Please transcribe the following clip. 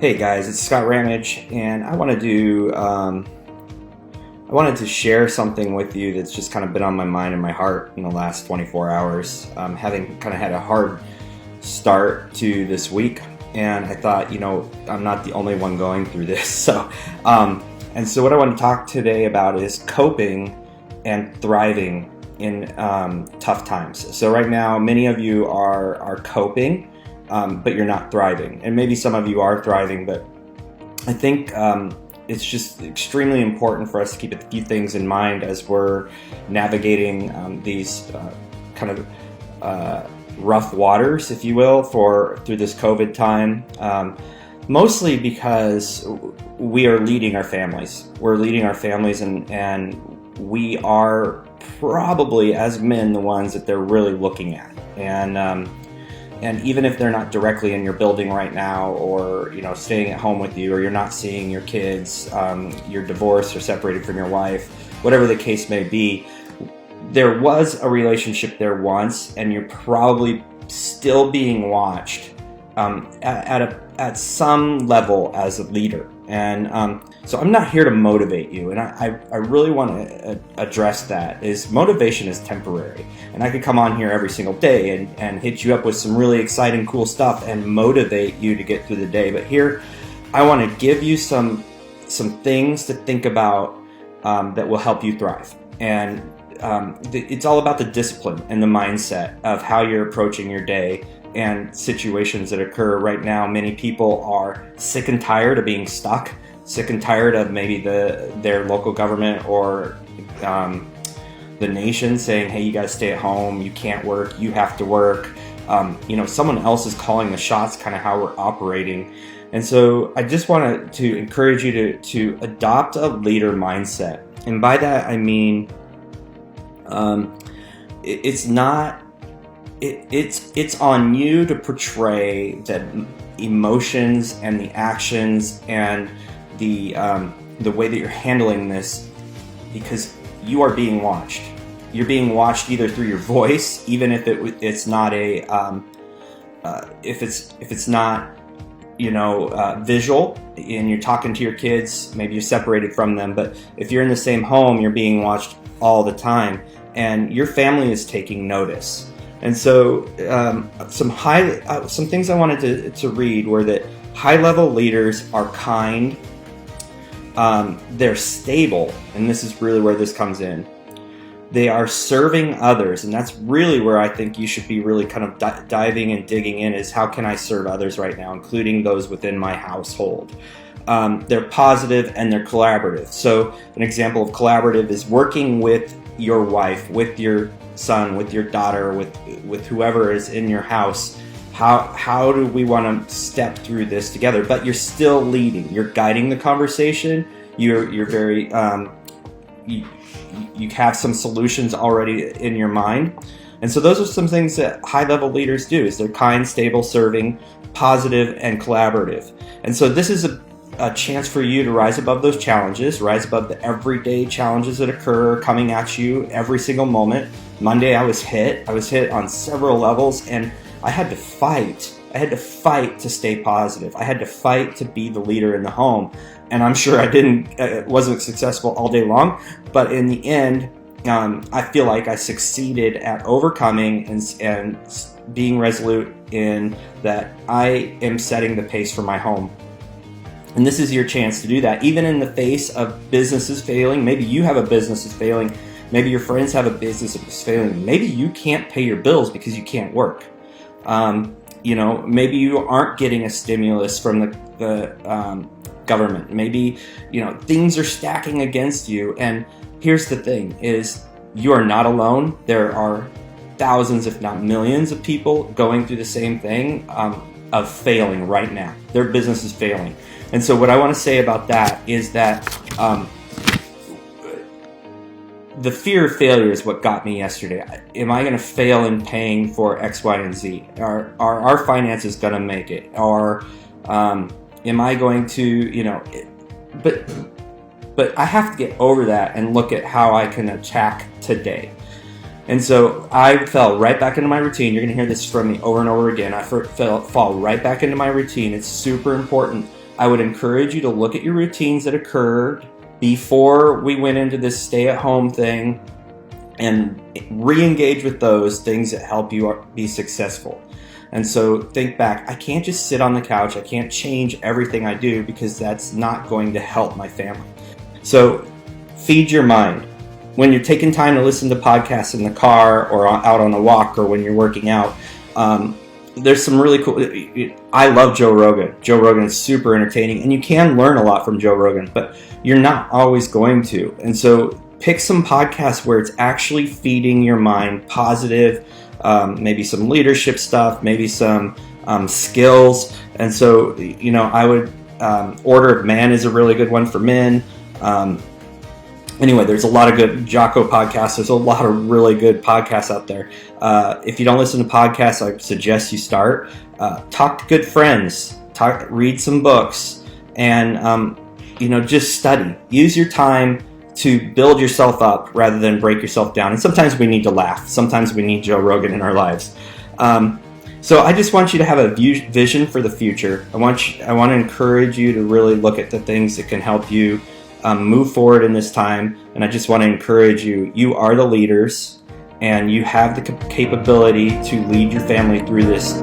Hey guys, it's Scott Ramage, and I wanted to share something with you that's just kind of been on my mind and my heart in the last 24 hours. Having kind of had a hard start to this week, and I thought, I'm not the only one going through this. So what I want to talk today about is coping and thriving in tough times. So right now, many of you are coping. But you're not thriving. And maybe some of you are thriving, but I think it's just extremely important for us to keep a few things in mind as we're navigating these kind of rough waters, if you will, through this COVID time. Mostly because we are leading our families. We're leading our families, and we are probably, as men, the ones that they're really looking at. And even if they're not directly in your building right now, or staying at home with you, or you're not seeing your kids, you're divorced or separated from your wife, whatever the case may be, there was a relationship there once, and you're probably still being watched at some level as a leader. And so I'm not here to motivate you, and I really want to address that. Is motivation is temporary, and I could come on here every single day and hit you up with some really exciting, cool stuff and motivate you to get through the day. But here, I want to give you some things to think about that will help you thrive. And it's all about the discipline and the mindset of how you're approaching your day and situations that occur right now. Many people are sick and tired of being stuck, sick and tired of maybe their local government or the nation saying, hey, you got to stay at home, you can't work, you have to work. Someone else is calling the shots, kind of how we're operating. And so I just wanted to encourage you to adopt a leader mindset. And by that, I mean, it's on you to portray the emotions and the actions and the way that you're handling this, because you are being watched. You're being watched either through your voice, even if it's not if it's not visual, and you're talking to your kids, maybe you're separated from them, but if you're in the same home, you're being watched all the time, and your family is taking notice. And so some things I wanted to read were that high-level leaders are kind, they're stable, and this is really where this comes in. They are serving others, and that's really where I think you should be really kind of diving and digging in, is how can I serve others right now, including those within my household. They're positive and they're collaborative. So an example of collaborative is working with your wife, with your son, with your daughter, with whoever is in your house. How do we want to step through this together? But you're still leading. You're guiding the conversation. You're very you have some solutions already in your mind. And so those are some things that high-level leaders do, is they're kind, stable, serving, positive, and collaborative. And so this is a chance for you to rise above those challenges, rise above the everyday challenges that occur coming at you every single moment. Monday I was hit on several levels, and I had to fight. I had to fight to stay positive. I had to fight to be the leader in the home. And I'm sure I wasn't successful all day long, but in the end, I feel like I succeeded at overcoming and being resolute in that I am setting the pace for my home. And this is your chance to do that, even in the face of businesses failing. Maybe you have a business that's failing. Maybe your friends have a business that's failing. Maybe you can't pay your bills because you can't work. Maybe you aren't getting a stimulus from the government. Maybe, things are stacking against you. And here's the thing, is you are not alone. There are thousands, if not millions, of people going through the same thing of failing right now. Their business is failing. And so what I want to say about that is that the fear of failure is what got me yesterday. Am I going to fail in paying for X, Y, and Z? Are our finances going to make it? Or am I going to, but I have to get over that and look at how I can attack today. And so I fell right back into my routine. You're going to hear this from me over and over again. I fall right back into my routine. It's super important. I would encourage you to look at your routines that occurred before we went into this stay-at-home thing and re-engage with those things that help you be successful. And so think back, I can't just sit on the couch. I can't change everything I do because that's not going to help my family. So feed your mind. When you're taking time to listen to podcasts in the car or out on a walk or when you're working out, there's some really cool. I love Joe Rogan. Joe Rogan is super entertaining, and you can learn a lot from Joe Rogan, but you're not always going to. And so pick some podcasts where it's actually feeding your mind positive, maybe some leadership stuff, maybe some skills. And so, I would, Order of Man is a really good one for men. Anyway, there's a lot of good Jocko podcasts. There's a lot of really good podcasts out there. If you don't listen to podcasts, I suggest you start. Talk to good friends. Read some books. And, just study. Use your time to build yourself up rather than break yourself down. And sometimes we need to laugh. Sometimes we need Joe Rogan in our lives. So I just want you to have a vision for the future. I want to encourage you to really look at the things that can help you move forward in this time. And I just want to encourage you. You are the leaders, and you have the capability to lead your family through this